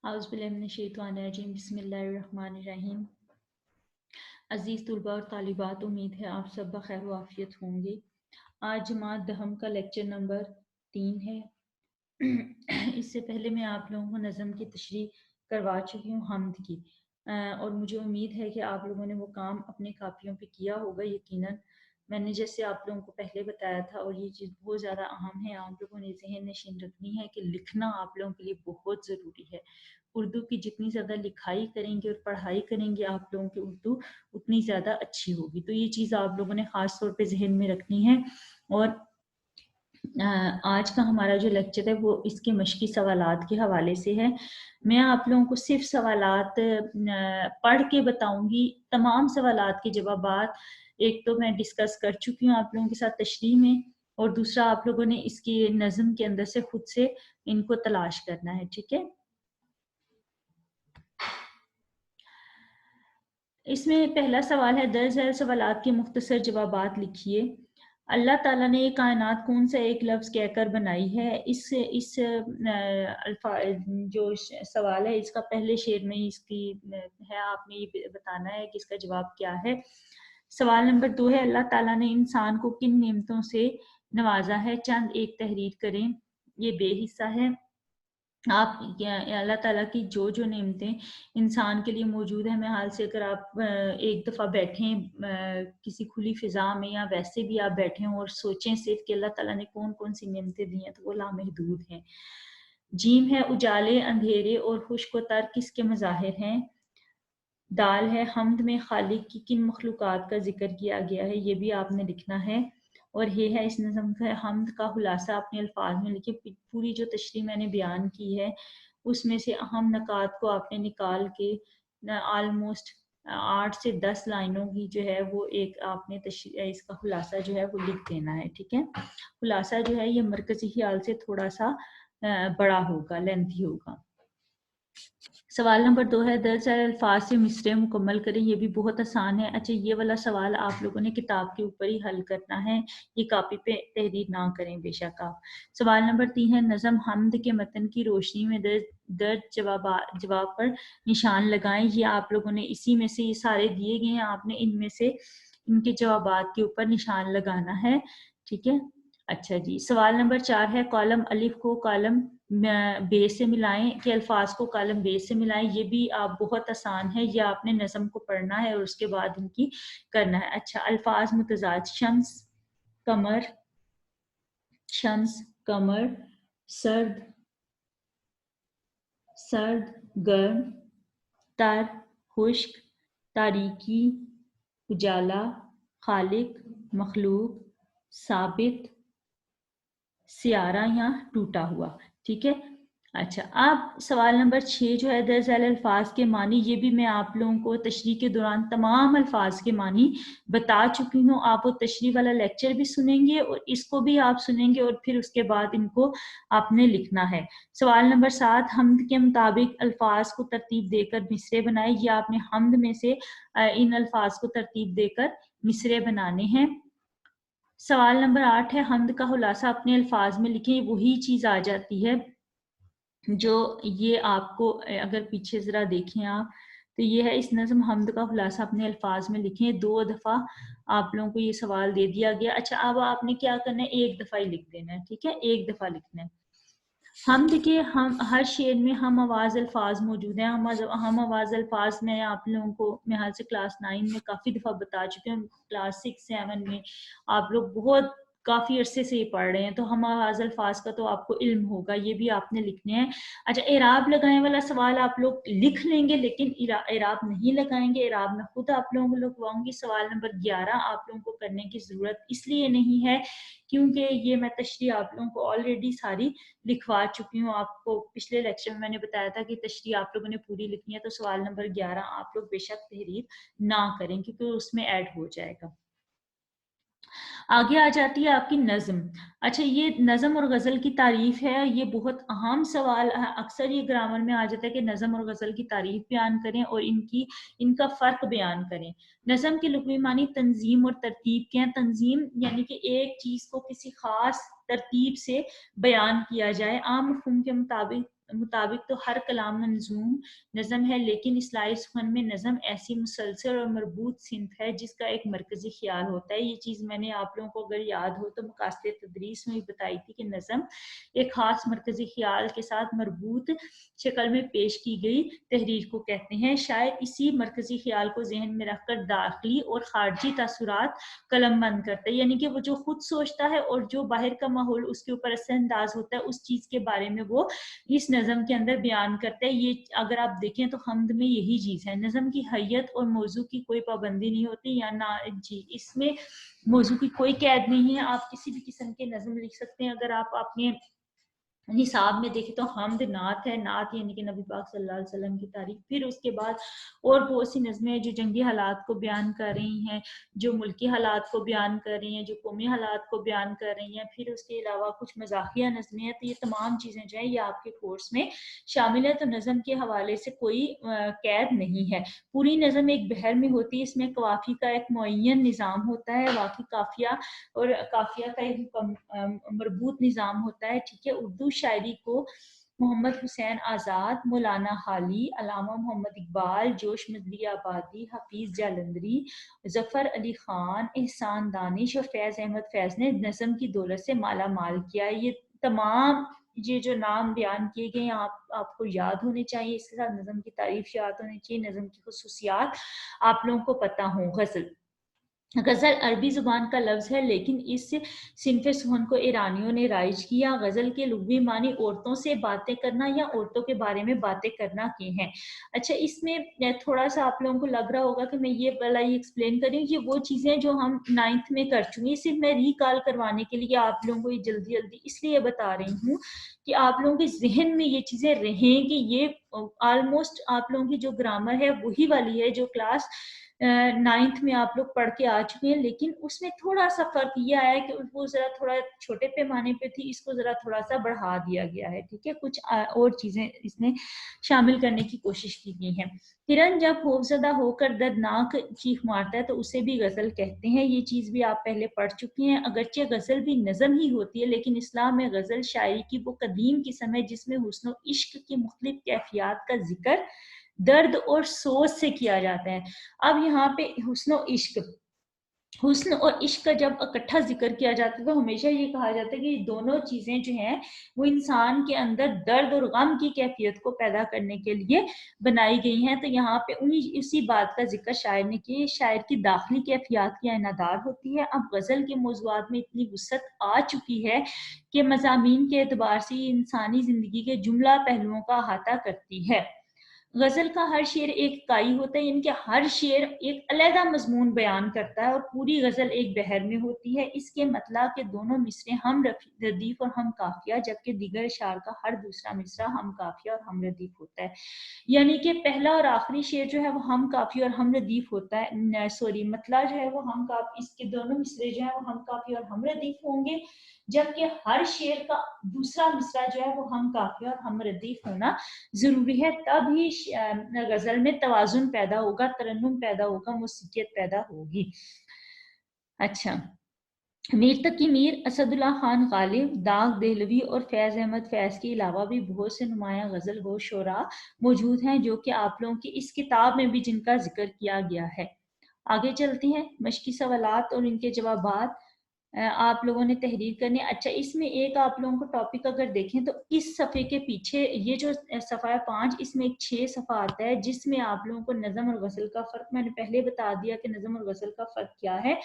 औज़ुबिल्लाहिमिनश्शैतानिर्रजीम बिस्मिल्लाहिर्रहमानिर्रहीम। अज़ीज़ तुलबा और तालिबात, उम्मीद है आप सब बखैर व आफियत होंगे। आज जमात दहम का लेक्चर नंबर 3 है। इससे पहले मैं आप लोगों को नज़म की तशरीह करवा चुकी हूँ हम्द की, और मुझे उम्मीद है कि आप लोगों ने वो काम अपने कापियों पे किया होगा। यकीनन मैंने जैसे आप लोगों को पहले बताया था, और ये चीज़ बहुत ज़्यादा अहम है, आप लोगों ने ज़हन नशीन रखनी है कि लिखना आप लोगों के लिए बहुत ज़रूरी है। उर्दू की जितनी ज़्यादा लिखाई करेंगे और पढ़ाई करेंगे आप लोगों की उर्दू उतनी ज़्यादा अच्छी होगी। तो ये चीज़ आप लोगों ने ख़ास तौर पे ज़हन में रखनी है। और आज का हमारा जो लेक्चर है वो इसके मश्की सवालात के हवाले से है। मैं आप लोगों को सिर्फ सवालात पढ़ के बताऊंगी। तमाम सवालात के जवाबात एक तो मैं डिस्कस कर चुकी हूँ आप लोगों के साथ तशरीह में, और दूसरा आप लोगों ने इसकी नज़म के अंदर से खुद से इनको तलाश करना है। ठीक है, इसमें पहला सवाल है, दर्ज है सवालात के मुख्तसर जवाबात लिखिए। अल्लाह ताला ने ये कायनात कौन सा एक लफ्ज़ कहकर बनाई है? इस जो सवाल है इसका पहले शेर में ही इसकी है, आपने ये बताना है कि इसका जवाब क्या है। सवाल नंबर 2 है, अल्लाह ताला ने इंसान को किन नेमतों से नवाजा है? चंद एक तहरीर करें। ये बेहिस्सा है। आप अल्लाह ताला की जो जो नेमतें इंसान के लिए मौजूद है, मैं हाल से अगर आप एक दफ़ा बैठें किसी खुली फ़िज़ा में या वैसे भी आप बैठें और सोचें सिर्फ कि अल्लाह ताला ने कौन कौन सी नेमतें दी हैं, तो वो लामहदूद हैं। जीम है, उजाले अंधेरे और खुश्क व तर किसके मज़ाहिर हैं? दाल है, हम्द में खालिक की किन मखलूक़ात का जिक्र किया गया है? ये भी आपने लिखना है। और ये है इस नज़म का हम्द का खुलासा अपने अल्फाज में लिखे। पूरी जो तशरीह मैंने बयान की है उसमें से अहम नकात को आपने निकाल के आलमोस्ट 8 से 10 लाइनों की जो है वो एक आपने इसका खुलासा जो है वो लिख देना है। ठीक है, खुलासा जो है ये मरकज़ी ख्याल से थोड़ा सा बड़ा होगा, लेंथी होगा। सवाल नंबर 2 है, दर्ज अल्फाज से मिसरे मुकम्मल करें। ये भी बहुत आसान है। अच्छा, ये वाला सवाल आप लोगों ने किताब के ऊपर ही हल करना है, ये कॉपी पे तहरीर ना करें बेशक आप। सवाल नंबर 3 है, नज़म हम्द के मतन की रोशनी में दर्ज जवाब पर निशान लगाएं। ये आप लोगों ने इसी में से ये सारे दिए गए हैं, आपने इनमें से इनके जवाबात के ऊपर निशान लगाना है। ठीक है, अच्छा जी। सवाल नंबर 4 है, कॉलम अलिफ को कॉलम बे से मिलाएं कि अल्फाज को कॉलम बे से मिलाएं। ये भी आप बहुत आसान है, ये आपने नज़म को पढ़ना है और उसके बाद इनकी करना है। अच्छा, अल्फाज मुतजाद, शम्स कमर, शम्स कमर, सर्द सर्द गर्म, तर खुश्क, तारीकी उजाला, खालिक मखलूक, साबित सियारा या टूटा हुआ। ठीक है, अच्छा। अब सवाल नंबर 6 जो है, दर्ज झैल अल्फाज के मानी। ये भी मैं आप लोगों को तशरीह के दौरान तमाम अल्फाज के मानी बता चुकी हूँ। आप वो तशरीह वाला लेक्चर भी सुनेंगे और इसको भी आप सुनेंगे और फिर उसके बाद इनको आपने लिखना है। सवाल नंबर 7, हम्द के मुताबिक अल्फाज को तरतीब देकर मिसरे बनाए। ये आपने हम्द में से इन अल्फाज को तरतीब देकर मिसरे बनाने हैं। सवाल नंबर 8 है, हम्द का खुलासा अपने अल्फाज में लिखें। वही चीज आ जाती है जो ये आपको अगर पीछे जरा देखें आप, तो ये है, इस नज़म हम्द का खुलासा अपने अल्फाज में लिखें। 2 दफ़ा आप लोगों को ये सवाल दे दिया गया। अच्छा, अब आपने क्या करना है, एक दफ़ा ही लिख देना है। ठीक है, एक दफ़ा लिखना है। हम देखिए, हम हर शेर में हम आवाज़ अल्फाज मौजूद हैं। हम आवाज़ अल्फाज में आप लोगों को मैं हाल से क्लास 9 में काफ़ी दफ़ा बता चुके हैं। क्लास 6 7 में आप लोग बहुत काफ़ी अरसे से ये पढ़ रहे हैं, तो हम आवाज़ अल्फाज का तो आपको इल्म होगा, ये भी आपने लिखने हैं। अच्छा, एराब लगाने वाला सवाल आप लोग लिख लेंगे, लेकिन एराब नहीं लगाएंगे। एराब मैं खुद आप लोगों को लगवाऊंगी। सवाल नंबर 11 आप लोगों को करने की ज़रूरत इसलिए नहीं है क्योंकि ये मैं तशरीह आप लोगों को ऑलरेडी सारी लिखवा चुकी हूँ। आपको पिछले लेक्चर में मैंने बताया था कि तशरीह आप लोगों ने पूरी लिखनी है, तो सवाल नंबर 11 आप लोग बेशक तहरीर ना करें क्योंकि उसमें ऐड हो जाएगा। आगे आ जाती है आपकी नज़म। अच्छा, ये नज़म और गज़ल की तारीफ है, ये बहुत अहम सवाल है। अक्सर ये ग्रामर में आ जाता है कि नज़म और गज़ल की तारीफ बयान करें और इनका फ़र्क बयान करें। नज़म के लुग़वी मानी तंजीम और तरतीब के हैं। तंजीम यानी कि एक चीज़ को किसी ख़ास तरतीब से बयान किया जाए। आम मफ़हूम के मुताबिक मुताबिक तो हर कलाम मंजूम नज़म है, लेकिन इस्लाही सुखन में नज़म ऐसी मुसलसल और मरबूत सिंफ है जिसका एक मरकज़ी ख्याल होता है। ये चीज़ मैंने आप लोगों को अगर याद हो तो मकासदे तदरीस में भी बताई थी कि नज़म एक ख़ास मरकज़ी ख्याल के साथ मरबूत शक्ल में पेश की गई तहरीर को कहते हैं। शायद इसी मरकज़ी ख्याल को जहन में रखकर दाखिली और ख़ारजी तासुरात कलम बंद करता है, यानी कि वो जो खुद सोचता है और जो बाहर का माहौल उसके ऊपर असरअंदाज होता है उस चीज़ के बारे में वो इस नज़म के अंदर बयान करता है। ये अगर आप देखें तो हम्द में यही चीज़ है। नज़म की हैयत और मौजू की कोई पाबंदी नहीं होती, या ना जी इसमें मौजू की कोई कैद नहीं है। आप किसी भी किस्म के नज़म लिख सकते हैं। अगर आप अपने निसाब में देखें तो हम्द नात है, नात यानी कि नबी पाक सल्लल्लाहु अलैहि वसल्लम की तारीफ। फिर उसके बाद और बहुत सी नज़में हैं जो जंगी हालात को बयान कर रही हैं, जो मुल्की हालात को बयान कर रही हैं, जो कौमी हालात को बयान कर रही हैं। फिर उसके अलावा कुछ मज़ाहिया नज़में हैं। तो ये तमाम चीज़ें जो हैं ये आपके कोर्स में शामिल है। तो नज़म के हवाले से कोई कैद नहीं है। पूरी नज़म एक बहर में होती है। इसमें कवाफी का एक मुअय्यन निज़ाम होता है, वाक़ई काफिया और काफिया का एक मरबूत निज़ाम होता है। ठीक है, उर्दू शायरी को मोहम्मद हुसैन आज़ाद, मौलाना हाली, अल्लामा मोहम्मद इकबाल, जोश मदरी आबादी, हफीज़ जालंधरी, जफ़र अली ख़ान, एहसान दानिश और फैज़ अहमद फैज़ ने नज़म की दौलत से माला माल किया है। ये तमाम ये जो नाम बयान किए गए हैं आपको याद होने चाहिए। इसके साथ नज़म की तारीफ याद होनी चाहिए, नज़म की खुसूसियात आप लोगों को पता हो। गज़ल गज़ल अरबी ज़ुबान का लफ्ज़ है, लेकिन इस सिनफ़े सुहन को ईरानियों ने राइज किया। गज़ल के लुग़वी मानी औरतों से बातें करना या औरतों के बारे में बातें करना के हैं। अच्छा, इसमें थोड़ा सा आप लोगों को लग रहा होगा कि मैं ये पहला ही एक्सप्लेन कर रही हूँ। ये वो चीज़ें जो हम 9th में कर चुके हैं, सिर्फ मैं रिकॉल करवाने के लिए आप लोगों को ये जल्दी जल्दी इसलिए बता रही हूँ कि आप लोगों के जहन में ये चीज़ें रहें कि ये ऑलमोस्ट आप लोगों की जो ग्रामर है वही वाली है जो क्लास 9th में आप लोग पढ़ के आ चुके हैं, लेकिन उसमें थोड़ा सा फर्क ये आया है कि वो जरा थोड़ा छोटे पैमाने पे थी, इसको जरा थोड़ा सा बढ़ा दिया गया है। ठीक है, कुछ और चीजें इसमें शामिल करने की कोशिश की गई है। हिरन जब खौफजदा होकर दर्दनाक चीख मारता है तो उसे भी गजल कहते हैं। ये चीज भी आप पहले पढ़ चुके हैं। अगरचे गजल भी नज़म ही होती है, लेकिन इस्लाम में गजल शायरी की वो कदीम किस्म है जिसमें हुस्न और इश्क की मुख्तलिफ कैफियत का जिक्र दर्द और सोच से किया जाता है। अब यहाँ पे हुस्न और इश्क का जब इकट्ठा जिक्र किया जाता है तो हमेशा ये कहा जाता है कि दोनों चीजें जो हैं वो इंसान के अंदर दर्द और गम की कैफियत को पैदा करने के लिए बनाई गई हैं। तो यहाँ पे उसी बात का जिक्र शायर ने किया। शायर की दाखिली कैफियत की अनादार होती है। अब गजल के मौज़ूआत में इतनी वुसअत आ चुकी है कि मज़ामीन के एतबार से इंसानी जिंदगी के जुमला पहलुओं का अहाता करती है। गजल का हर शेर एक इकाई होता है, यानी कि हर शेर एक अलग मजमून बयान करता है और पूरी गजल एक बहर में होती है। इसके मतलब के दोनों मिसरे हम रदीफ और हम काफिया, जबकि दीगर शार का हर दूसरा मिसरा हम काफिया और हम रदीफ होता है। यानी कि पहला और आखिरी शेर जो है वो हम काफी और हम रदीफ होता है। सॉरी, मतलब जो है वो हम काफी, इसके दोनों मिसरे जो है वो हम काफी और हम रदीफ होंगे, जबकि हर शेर का दूसरा मिसरा जो है वो हम काफी और हम रदीफ होना जरूरी है। तब ही गजल में तवाजुन पैदा होगा, तरन्नुम पैदा होगा, मौसीकियत पैदा होगी। अच्छा, मीर तकी मीर, असदुल्ला खान गालिब, दाग देहलवी और फैज़ अहमद फैज़ के अलावा भी बहुत से नुमाया गज़ल गो शोरा मौजूद हैं जो कि आप लोगों की इस किताब में भी जिनका जिक्र किया गया है। आगे चलते हैं। मशकी सवालात और इनके जवाबात आप लोगों ने तहरीर करनी। अच्छा, इसमें एक आप लोगों को टॉपिक अगर देखें तो इस सफ़े के पीछे ये जो सफ़ा है 5, इसमें एक 6 सफ़ा आता है जिसमें आप लोगों को नज़म और गज़ल का फ़र्क मैंने पहले बता दिया कि नज़म और गज़ल का फ़र्क क्या है।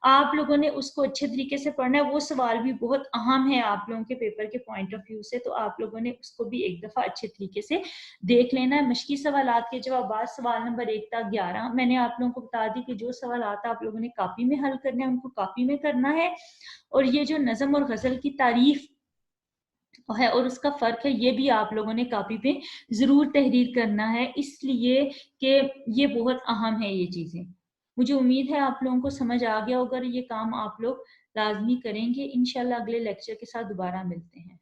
आप लोगों ने उसको अच्छे तरीके से पढ़ना है। वो सवाल भी बहुत अहम है आप लोगों के पेपर के पॉइंट ऑफ व्यू से, तो आप लोगों ने उसको भी एक दफ़ा अच्छे तरीके से देख लेना है। मशकी सवालात के जवाब सवाल नंबर 1 तक 11 मैंने आप लोगों को बता दी कि जो सवालात आप लोगों ने कॉपी में हल करने हैं उनको कॉपी में करना है। और ये जो नज़म और गज़ल की तारीफ है और उसका फ़र्क है, ये भी आप लोगों ने कॉपी पे ज़रूर तहरीर करना है, इसलिए कि ये बहुत अहम है ये चीज़ें। मुझे उम्मीद है आप लोगों को समझ आ गया होगा। ये काम आप लोग लाजमी करेंगे। इंशाल्लाह अगले लेक्चर के साथ दोबारा मिलते हैं।